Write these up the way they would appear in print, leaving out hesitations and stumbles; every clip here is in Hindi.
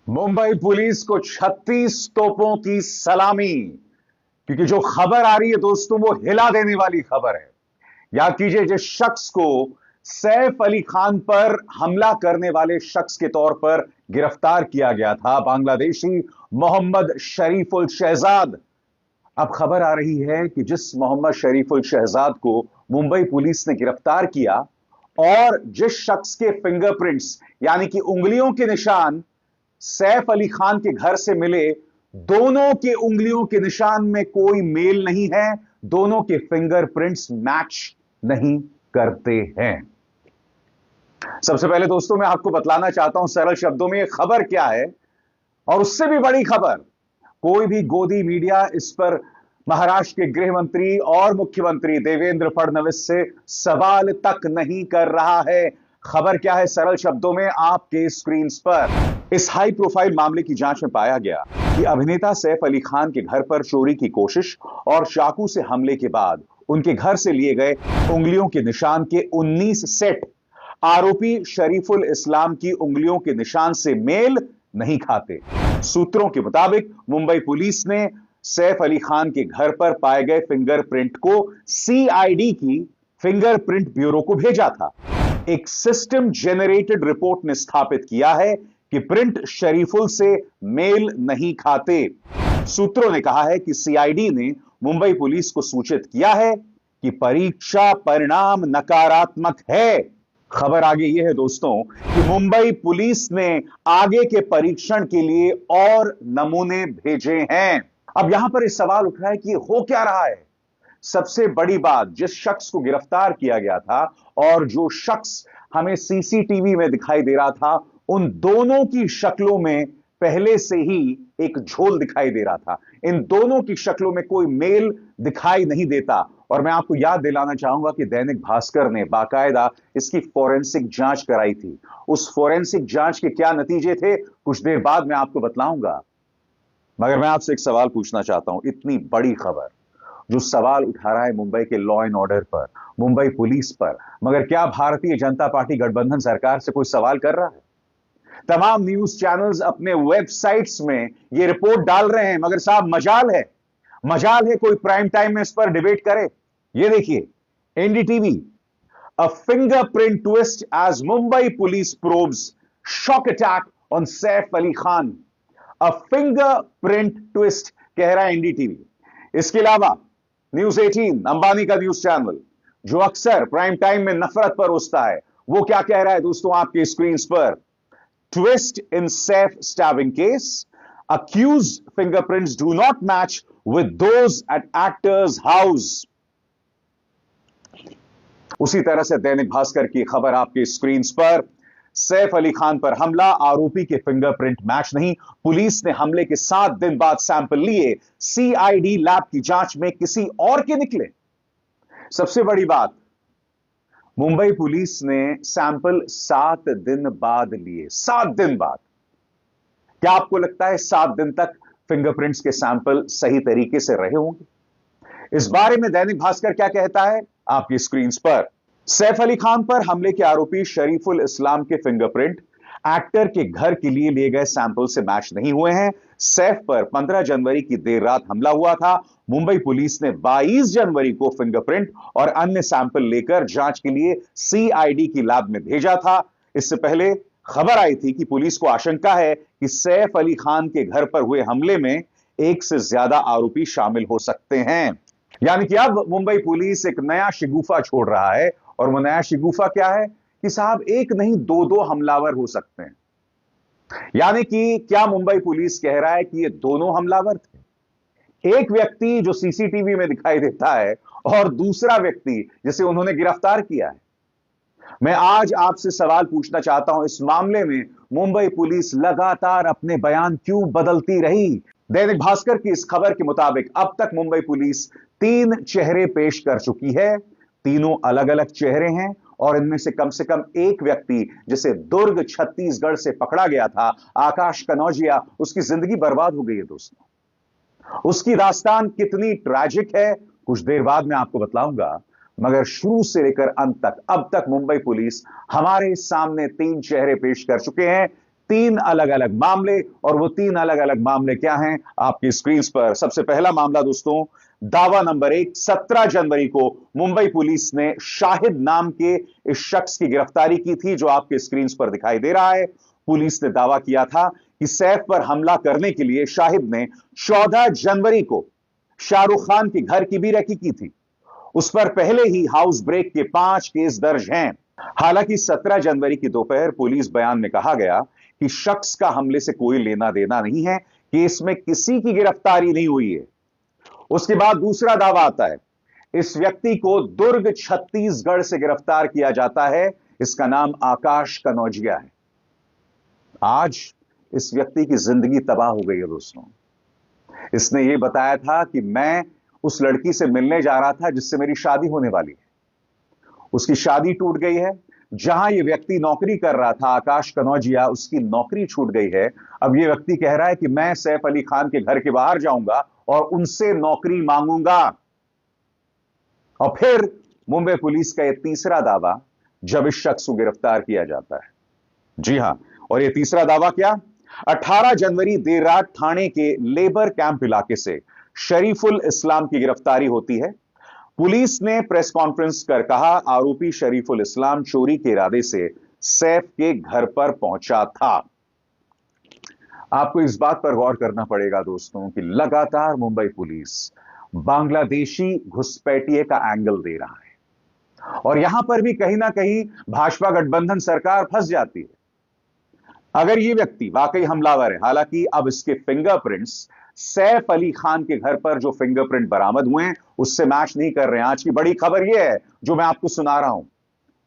मुंबई पुलिस को 36 तोपों की सलामी। क्योंकि जो खबर आ रही है दोस्तों, वो हिला देने वाली खबर है। याद कीजिए, जिस शख्स को सैफ अली खान पर हमला करने वाले शख्स के तौर पर गिरफ्तार किया गया था, बांग्लादेशी मोहम्मद शरीफुल शहजाद। अब खबर आ रही है कि जिस मोहम्मद शरीफुल शहजाद को मुंबई पुलिस ने गिरफ्तार किया और जिस शख्स के फिंगरप्रिंट्स यानी कि उंगलियों के निशान सैफ अली खान के घर से मिले, दोनों के उंगलियों के निशान में कोई मेल नहीं है, दोनों के फिंगरप्रिंट्स मैच नहीं करते हैं। सबसे पहले दोस्तों, मैं आपको बतलाना चाहता हूं सरल शब्दों में ये खबर क्या है, और उससे भी बड़ी खबर, कोई भी गोदी मीडिया इस पर महाराष्ट्र के गृह मंत्री और मुख्यमंत्री देवेंद्र फडणवीस से सवाल तक नहीं कर रहा है। खबर क्या है, सरल शब्दों में आपके स्क्रीन पर। इस हाई प्रोफाइल मामले की जांच में पाया गया कि अभिनेता सैफ अली खान के घर पर चोरी की कोशिश और चाकू से हमले के बाद उनके घर से लिए गए उंगलियों के निशान के 19 सेट आरोपी शरीफुल इस्लाम की उंगलियों के निशान से मेल नहीं खाते। सूत्रों के मुताबिक मुंबई पुलिस ने सैफ अली खान के घर पर पाए गए फिंगरप्रिंट को सीआईडी की फिंगरप्रिंट ब्यूरो को भेजा था। एक सिस्टम जेनरेटेड रिपोर्ट ने स्थापित किया है कि प्रिंट शरीफुल से मेल नहीं खाते। सूत्रों ने कहा है कि सीआईडी ने मुंबई पुलिस को सूचित किया है कि परीक्षा परिणाम नकारात्मक है। खबर आगे यह है दोस्तों कि मुंबई पुलिस ने आगे के परीक्षण के लिए और नमूने भेजे हैं। अब यहां पर इस सवाल उठ रहा है कि हो क्या रहा है। सबसे बड़ी बात, जिस शख्स को गिरफ्तार किया गया था और जो शख्स हमें सीसीटीवी में दिखाई दे रहा था, उन दोनों की शक्लों में पहले से ही एक झोल दिखाई दे रहा था। इन दोनों की शक्लों में कोई मेल दिखाई नहीं देता। और मैं आपको याद दिलाना चाहूंगा कि दैनिक भास्कर ने बाकायदा इसकी फोरेंसिक जांच कराई थी। उस फोरेंसिक जांच के क्या नतीजे थे, कुछ देर बाद मैं आपको बतलाऊंगा। मगर मैं आपसे एक सवाल पूछना चाहता हूं। इतनी बड़ी खबर जो सवाल उठा रहा है मुंबई के लॉ एंड ऑर्डर पर, मुंबई पुलिस पर, मगर क्या भारतीय जनता पार्टी गठबंधन सरकार से कोई सवाल कर रहा है? तमाम न्यूज चैनल्स अपने वेबसाइट्स में यह रिपोर्ट डाल रहे हैं, मगर साहब मजाल है कोई प्राइम टाइम में इस पर डिबेट करे। ये देखिए, NDTV, a fingerprint twist as Mumbai police probes shock attack on Saif Ali Khan. A fingerprint twist कह रहा है एनडीटीवी। इसके अलावा न्यूज 18, अंबानी का न्यूज चैनल, जो अक्सर प्राइम टाइम में नफरत पर उठता है, वो क्या कह रहा है दोस्तों आपके स्क्रीन पर? Twist in Saif stabbing case, accused fingerprints do not match with those at actor's house। उसी तरह से दैनिक भास्कर की खबर आपके स्क्रीन पर। सैफ अली खान पर हमला, आरोपी के फिंगरप्रिंट मैच नहीं, पुलिस ने हमले के 7 दिन बाद सैंपल लिए, सीआईडी लैब की जांच में किसी और के निकले। सबसे बड़ी बात, मुंबई पुलिस ने सैंपल 7 दिन बाद लिए। 7 दिन बाद। क्या आपको लगता है 7 दिन तक फिंगरप्रिंट्स के सैंपल सही तरीके से रहे होंगे? इस बारे में दैनिक भास्कर क्या कहता है आपकी स्क्रीन पर। सैफ अली खान पर हमले के आरोपी शरीफुल इस्लाम के फिंगरप्रिंट एक्टर के घर के लिए गए सैंपल से मैच नहीं हुए हैं। सैफ पर 15 जनवरी की देर रात हमला हुआ था। मुंबई पुलिस ने 22 जनवरी को फिंगरप्रिंट और अन्य सैंपल लेकर जांच के लिए सीआईडी की लैब में भेजा था। इससे पहले खबर आई थी कि पुलिस को आशंका है कि सैफ अली खान के घर पर हुए हमले में एक से ज्यादा आरोपी शामिल हो सकते हैं। यानी कि अब मुंबई पुलिस एक नया शिगुफा छोड़ रहा है, और वो नया शिगुफा क्या है कि साहब एक नहीं दो हमलावर हो सकते हैं। यानी कि क्या मुंबई पुलिस कह रहा है कि ये दोनों हमलावर थे? एक व्यक्ति जो सीसीटीवी में दिखाई देता है और दूसरा व्यक्ति जिसे उन्होंने गिरफ्तार किया है। मैं आज आपसे सवाल पूछना चाहता हूं, इस मामले में मुंबई पुलिस लगातार अपने बयान क्यों बदलती रही? दैनिक भास्कर की इस खबर के मुताबिक अब तक मुंबई पुलिस 3 चेहरे पेश कर चुकी है। तीनों अलग अलग चेहरे हैं, और इनमें से कम एक व्यक्ति जिसे दुर्ग छत्तीसगढ़ से पकड़ा गया था, आकाश कनौजिया, उसकी जिंदगी बर्बाद हो गई है दोस्तों। उसकी दास्तान कितनी ट्रैजिक है, कुछ देर बाद मैं आपको बतलाऊंगा। मगर शुरू से लेकर अंत तक अब तक मुंबई पुलिस हमारे सामने 3 चेहरे पेश कर चुके हैं। तीन अलग अलग मामले, और वो तीन अलग अलग मामले क्या हैं आपकी स्क्रीन पर। सबसे पहला मामला दोस्तों, दावा नंबर 1, 17 जनवरी को मुंबई पुलिस ने शाहिद नाम के इस शख्स की गिरफ्तारी की थी, जो आपके स्क्रीन पर दिखाई दे रहा है। पुलिस ने दावा किया था कि सैफ पर हमला करने के लिए शाहिद ने 14 जनवरी को शाहरुख खान के घर की भी रेकी की थी। उस पर पहले ही हाउस ब्रेक के 5 केस दर्ज हैं। हालांकि 17 जनवरी की दोपहर पुलिस बयान में कहा गया कि शख्स का हमले से कोई लेना देना नहीं है, केस में किसी की गिरफ्तारी नहीं हुई है। उसके बाद दूसरा दावा आता है, इस व्यक्ति को दुर्ग छत्तीसगढ़ से गिरफ्तार किया जाता है। इसका नाम आकाश कनौजिया है। आज इस व्यक्ति की जिंदगी तबाह हो गई है दोस्तों। इसने यह बताया था कि मैं उस लड़की से मिलने जा रहा था जिससे मेरी शादी होने वाली है। उसकी शादी टूट गई है। जहां यह व्यक्ति नौकरी कर रहा था, आकाश कनौजिया, उसकी नौकरी छूट गई है। अब यह व्यक्ति कह रहा है कि मैं सैफ अली खान के घर के बाहर जाऊंगा और उनसे नौकरी मांगूंगा। और फिर मुंबई पुलिस का यह तीसरा दावा, जब इस शख्स को गिरफ्तार किया जाता है। जी हां, और यह तीसरा दावा क्या, 18 जनवरी देर रात थाने के लेबर कैंप इलाके से शरीफुल इस्लाम की गिरफ्तारी होती है। पुलिस ने प्रेस कॉन्फ्रेंस कर कहा, आरोपी शरीफुल इस्लाम चोरी के इरादे से सैफ के घर पर पहुंचा था। आपको इस बात पर गौर करना पड़ेगा दोस्तों कि लगातार मुंबई पुलिस बांग्लादेशी घुसपैठिए का एंगल दे रहा है, और यहां पर भी कहीं ना कहीं भाजपा गठबंधन सरकार फंस जाती है। अगर यह व्यक्ति वाकई हमलावर है, हालांकि अब इसके फिंगरप्रिंट्स सैफ अली खान के घर पर जो फिंगरप्रिंट बरामद हुए हैं उससे मैच नहीं कर रहे हैं। आज की बड़ी खबर यह है जो मैं आपको सुना रहा हूं।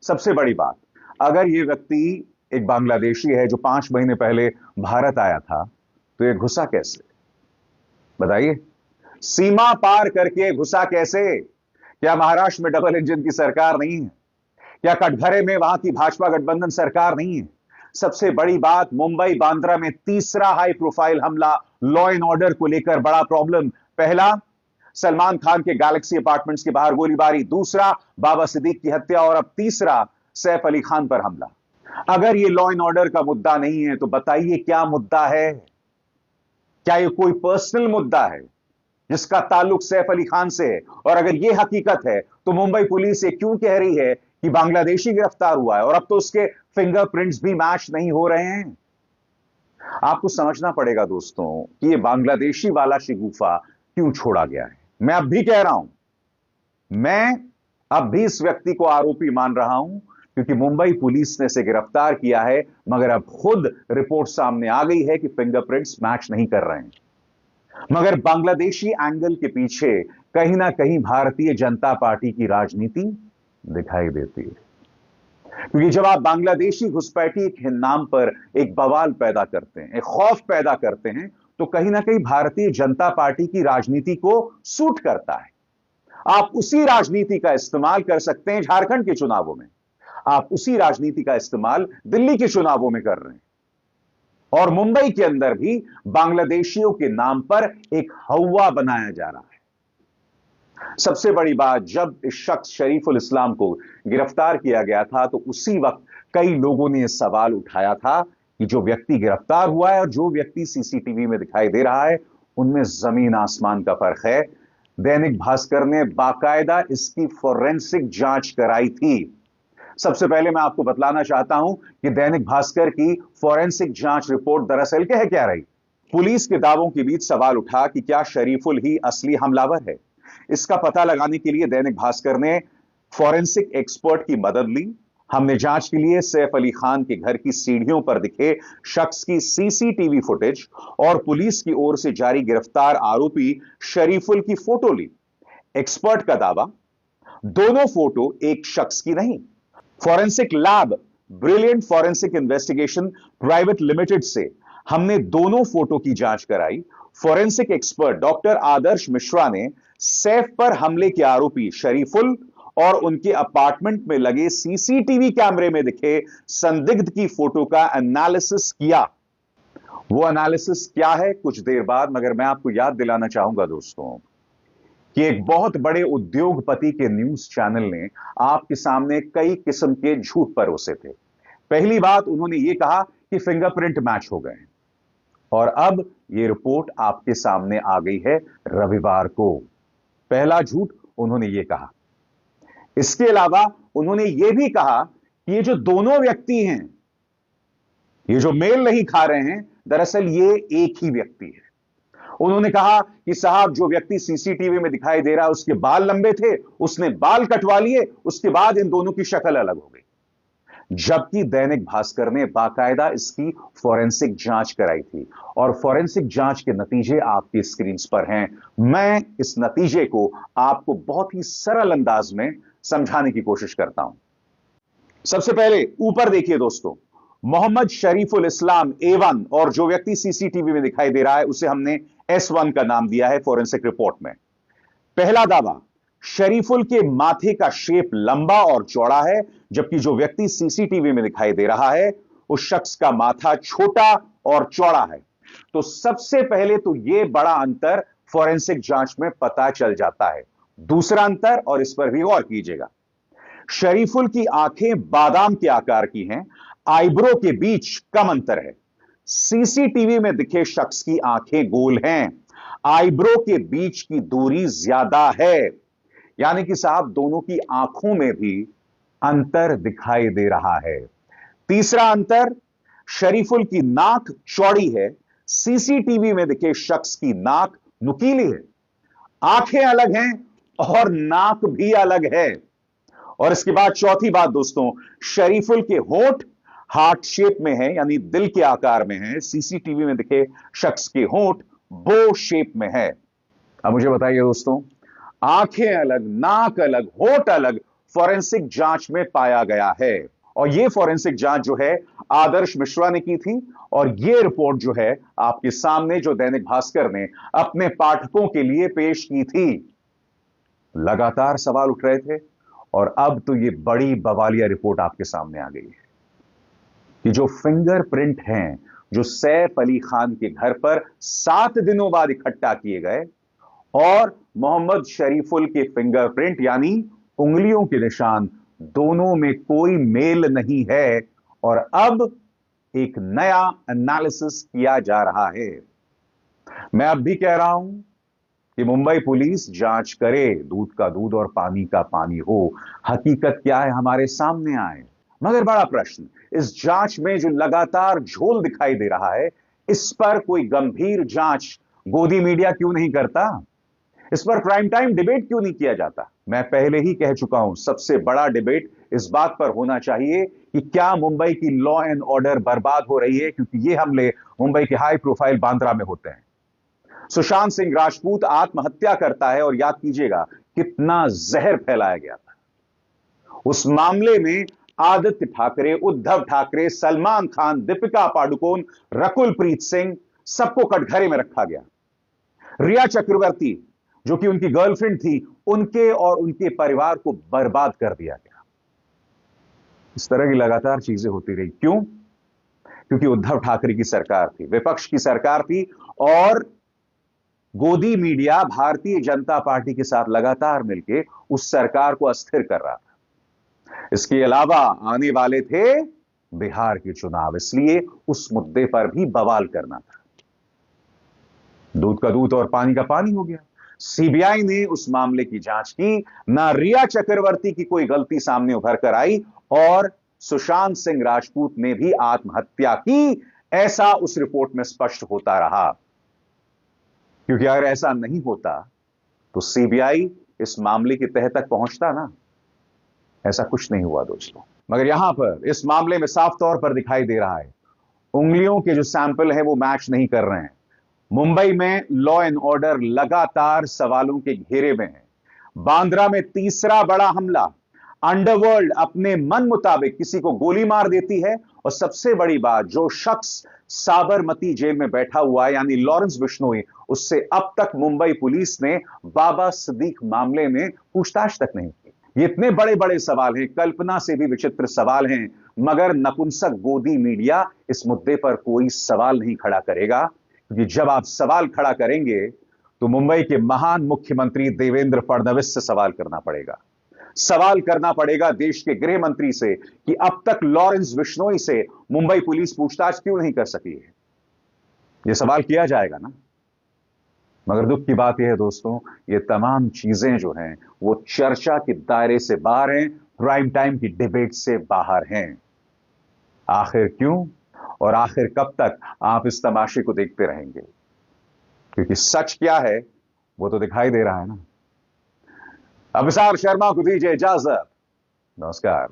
सबसे बड़ी बात, अगर यह व्यक्ति एक बांग्लादेशी है जो 5 महीने पहले भारत आया था, तो यह घुसा कैसे, बताइए? सीमा पार करके घुसा कैसे? क्या महाराष्ट्र में डबल इंजन की सरकार नहीं है? क्या कटघरे में वहां की भाजपा गठबंधन सरकार नहीं है? सबसे बड़ी बात, मुंबई बांद्रा में तीसरा हाई प्रोफाइल हमला, लॉ एंड ऑर्डर को लेकर बड़ा प्रॉब्लम। पहला, सलमान खान के गैलेक्सी अपार्टमेंट्स के बाहर गोलीबारी। दूसरा, बाबा सिद्दीक की हत्या। और अब तीसरा, सैफ अली खान पर हमला। अगर यह लॉ एंड ऑर्डर का मुद्दा नहीं है तो बताइए क्या मुद्दा है? क्या यह कोई पर्सनल मुद्दा है जिसका ताल्लुक सैफ अली खान से है? और अगर यह हकीकत है तो मुंबई पुलिस ये क्यों कह रही है कि बांग्लादेशी गिरफ्तार हुआ है और अब तो उसके फिंगरप्रिंट्स भी मैच नहीं हो रहे हैं? आपको समझना पड़ेगा दोस्तों कि यह बांग्लादेशी वाला शिगुफा क्यों छोड़ा गया है। मैं अब भी कह रहा हूं, मैं अब भी इस व्यक्ति को आरोपी मान रहा हूं, क्योंकि मुंबई पुलिस ने इसे गिरफ्तार किया है, मगर अब खुद रिपोर्ट सामने आ गई है कि फिंगरप्रिंट्स मैच नहीं कर रहे हैं। मगर बांग्लादेशी एंगल के पीछे कहीं ना कहीं भारतीय जनता पार्टी की राजनीति दिखाई देती है। क्योंकि जब आप बांग्लादेशी घुसपैठी के नाम पर एक बवाल पैदा करते हैं, एक खौफ पैदा करते हैं, तो कहीं ना कहीं भारतीय जनता पार्टी की राजनीति को सूट करता है। आप उसी राजनीति का इस्तेमाल कर सकते हैं झारखंड के चुनावों में, आप उसी राजनीति का इस्तेमाल दिल्ली के चुनावों में कर रहे हैं। और मुंबई के अंदर भी बांग्लादेशियों के नाम पर एक हवा बनाया जा रहा है। सबसे बड़ी बात, जब इस शख्स शरीफुल इस्लाम को गिरफ्तार किया गया था तो उसी वक्त कई लोगों ने यह सवाल उठाया था कि जो व्यक्ति गिरफ्तार हुआ है और जो व्यक्ति सीसीटीवी में दिखाई दे रहा है, उनमें जमीन आसमान का फर्क है। दैनिक भास्कर ने बाकायदा इसकी फोरेंसिक जांच कराई थी। सबसे पहले मैं आपको बतलाना चाहता हूं कि दैनिक भास्कर की फोरेंसिक जांच रिपोर्ट दरअसल कह क्या रही। पुलिस के दावों के बीच सवाल उठा कि क्या शरीफुल ही असली हमलावर है। इसका पता लगाने के लिए दैनिक भास्कर ने फोरेंसिक एक्सपर्ट की मदद ली। हमने जांच के लिए सैफ अली खान के घर की सीढ़ियों पर दिखे शख्स की सीसीटीवी फुटेज और पुलिस की ओर से जारी गिरफ्तार आरोपी शरीफुल की फोटो ली। एक्सपर्ट का दावा, दोनों फोटो एक शख्स की नहीं। Forensic lab brilliant forensic investigation private limited से हमने दोनों फोटो की जांच कराई। फॉरेंसिक एक्सपर्ट डॉक्टर आदर्श मिश्रा ने सैफ पर हमले के आरोपी शरीफुल और उनके अपार्टमेंट में लगे सीसीटीवी कैमरे में दिखे संदिग्ध की फोटो का एनालिसिस किया। वो एनालिसिस क्या है, कुछ देर बाद, मगर मैं आपको याद दिलाना चाहूंगा दोस्तों कि एक बहुत बड़े उद्योगपति के न्यूज चैनल ने आपके सामने कई किस्म के झूठ परोसे थे। पहली बात, उन्होंने यह कहा कि फिंगरप्रिंट मैच हो गए और अब यह रिपोर्ट आपके सामने आ गई है रविवार को। पहला झूठ उन्होंने यह कहा। इसके अलावा उन्होंने यह भी कहा कि ये जो दोनों व्यक्ति हैं, ये जो मेल नहीं खा रहे हैं, दरअसल ये एक ही व्यक्ति है। उन्होंने कहा कि साहब, जो व्यक्ति सीसीटीवी में दिखाई दे रहा है उसके बाल लंबे थे, उसने बाल कटवा लिए, उसके बाद इन दोनों की शक्ल अलग हो गई। जबकि दैनिक भास्कर ने बाकायदा इसकी फॉरेंसिक जांच कराई थी और फॉरेंसिक जांच के नतीजे आपकी स्क्रीन पर हैं। मैं इस नतीजे को आपको बहुत ही सरल अंदाज में समझाने की कोशिश करता हूं। सबसे पहले ऊपर देखिए दोस्तों, मोहम्मद शरीफुल इस्लाम A1 और जो व्यक्ति सीसीटीवी में दिखाई दे रहा है उसे हमने S1 का नाम दिया है फॉरेंसिक रिपोर्ट में। पहला दावा, शरीफुल के माथे का शेप लंबा और चौड़ा है, जबकि जो व्यक्ति सीसीटीवी में दिखाई दे रहा है उस शख्स का माथा छोटा और चौड़ा है। तो सबसे पहले तो यह बड़ा अंतर फॉरेंसिक जांच में पता चल जाता है। दूसरा अंतर, और इस पर भी गौर कीजिएगा, शरीफुल की आंखें बादाम के आकार की हैं, आईब्रो के बीच कम अंतर है। सीसीटीवी में दिखे शख्स की आंखें गोल हैं, आईब्रो के बीच की दूरी ज्यादा है। यानी कि साहब, दोनों की आंखों में भी अंतर दिखाई दे रहा है। तीसरा अंतर, शरीफुल की नाक चौड़ी है, सीसीटीवी में दिखे शख्स की नाक नुकीली है। आंखें अलग हैं और नाक भी अलग है। और इसके बाद चौथी बात दोस्तों, शरीफुल के होंठ हार्ट शेप में है, यानी दिल के आकार में है। सीसीटीवी में दिखे शख्स के होंठ बो शेप में है। अब मुझे बताइए दोस्तों, आंखें अलग, नाक अलग, होंठ अलग फॉरेंसिक जांच में पाया गया है। और यह फॉरेंसिक जांच जो है आदर्श मिश्रा ने की थी और यह रिपोर्ट जो है आपके सामने जो दैनिक भास्कर ने अपने पाठकों के लिए पेश की थी। लगातार सवाल उठ रहे थे और अब तो यह बड़ी बवालिया रिपोर्ट आपके सामने आ गई है कि जो फिंगरप्रिंट हैं जो सैफ अली खान के घर पर 7 दिनों बाद इकट्ठा किए गए और मोहम्मद शरीफुल के फिंगरप्रिंट यानी उंगलियों के निशान, दोनों में कोई मेल नहीं है। और अब एक नया एनालिसिस किया जा रहा है। मैं अब भी कह रहा हूं कि मुंबई पुलिस जांच करे, दूध का दूध और पानी का पानी हो। हकीकत क्या है हमारे सामने आए। मगर बड़ा प्रश्न, इस जांच में जो लगातार झोल दिखाई दे रहा है, इस पर कोई गंभीर जांच गोदी मीडिया क्यों नहीं करता? इस पर प्राइम टाइम डिबेट क्यों नहीं किया जाता? मैं पहले ही कह चुका हूं, सबसे बड़ा डिबेट इस बात पर होना चाहिए कि क्या मुंबई की लॉ एंड ऑर्डर बर्बाद हो रही है, क्योंकि ये हमले मुंबई के हाई प्रोफाइल बांद्रा में होते हैं। सुशांत सिंह राजपूत आत्महत्या करता है और याद कीजिएगा कितना जहर फैलाया गया था। उस मामले में आदित्य ठाकरे, उद्धव ठाकरे, सलमान खान, दीपिका पादुकोण, रकुल प्रीत सिंह, सबको कटघरे में रखा गया। रिया चक्रवर्ती जो कि उनकी गर्लफ्रेंड थी, उनके और उनके परिवार को बर्बाद कर दिया गया। इस तरह की लगातार चीजें होती रही। क्यों? क्योंकि उद्धव ठाकरे की सरकार थी, विपक्ष की सरकार थी और गोदी मीडिया भारतीय जनता पार्टी के साथ लगातार मिलकर उस सरकार को अस्थिर कर रहा था। इसके अलावा आने वाले थे बिहार के चुनाव, इसलिए उस मुद्दे पर भी बवाल करना था। दूध का दूध और पानी का पानी हो गया। सीबीआई ने उस मामले की जांच की, ना रिया चक्रवर्ती की कोई गलती सामने उभर कर आई और सुशांत सिंह राजपूत ने भी आत्महत्या की, ऐसा उस रिपोर्ट में स्पष्ट होता रहा। क्योंकि अगर ऐसा नहीं होता तो सीबीआई इस मामले की तह तक पहुंचता ना। ऐसा कुछ नहीं हुआ दोस्तों। मगर यहां पर इस मामले में साफ तौर पर दिखाई दे रहा है उंगलियों के जो सैंपल हैं वो मैच नहीं कर रहे हैं। मुंबई में लॉ एंड ऑर्डर लगातार सवालों के घेरे में है। बांद्रा में तीसरा बड़ा हमला, अंडरवर्ल्ड अपने मन मुताबिक किसी को गोली मार देती है और सबसे बड़ी बात, जो शख्स साबरमती जेल में बैठा हुआ है यानी लॉरेंस बिश्नोई, उससे अब तक मुंबई पुलिस ने बाबा सिद्दीक मामले में पूछताछ तक नहीं की। ये इतने बड़े बड़े सवाल हैं, कल्पना से भी विचित्र सवाल हैं, मगर नपुंसक गोदी मीडिया इस मुद्दे पर कोई सवाल नहीं खड़ा करेगा। क्योंकि जब आप सवाल खड़ा करेंगे तो मुंबई के महान मुख्यमंत्री देवेंद्र फडणवीस से सवाल करना पड़ेगा। सवाल करना पड़ेगा देश के गृह मंत्री से कि अब तक लॉरेंस बिश्नोई से मुंबई पुलिस पूछताछ क्यों नहीं कर सकी है। यह सवाल किया जाएगा ना। मगर दुख की बात यह है दोस्तों, ये तमाम चीजें जो हैं वो चर्चा के दायरे से बाहर हैं, प्राइम टाइम की डिबेट से बाहर हैं। आखिर क्यों और आखिर कब तक आप इस तमाशे को देखते रहेंगे? क्योंकि सच क्या है वो तो दिखाई दे रहा है ना। अभिसार शर्मा को दीजिए इजाजत। नमस्कार।